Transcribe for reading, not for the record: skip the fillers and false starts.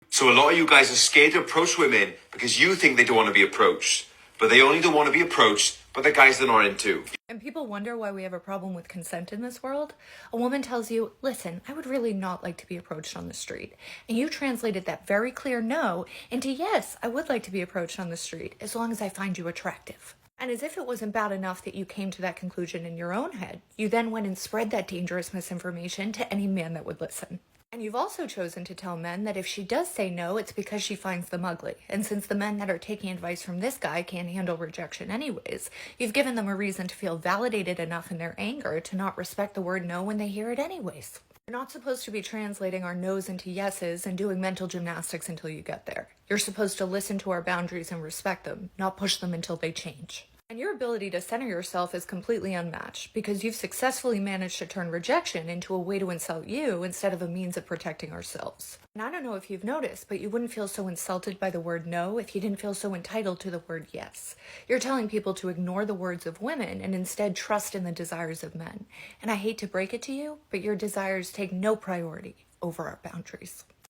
So a lot of you guys are scared to approach women because you think they don't want to be approached. But they only don't want to be approached by the guys they're not into. And people wonder why we have a problem with consent in this world. A woman tells you, listen, I would really not like to be approached on the street. And you translated that very clear no into yes, I would like to be approached on the street as long as I find you attractive. And as if it wasn't bad enough that you came to that conclusion in your own head, you then went and spread that dangerous misinformation to any man that would listen. And you've also chosen to tell men that if she does say no, it's because she finds them ugly. And since the men that are taking advice from this guy can't handle rejection anyways, you've given them a reason to feel validated enough in their anger to not respect the word no when they hear it anyways. You're not supposed to be translating our no's into yeses and doing mental gymnastics until you get there. You're supposed to listen to our boundaries and respect them, not push them until they change. And your ability to center yourself is completely unmatched because you've successfully managed to turn rejection into a way to insult you instead of a means of protecting ourselves. And I don't know if you've noticed, but you wouldn't feel so insulted by the word no if you didn't feel so entitled to the word yes. You're telling people to ignore the words of women and instead trust in the desires of men. And I hate to break it to you, but your desires take no priority over our boundaries.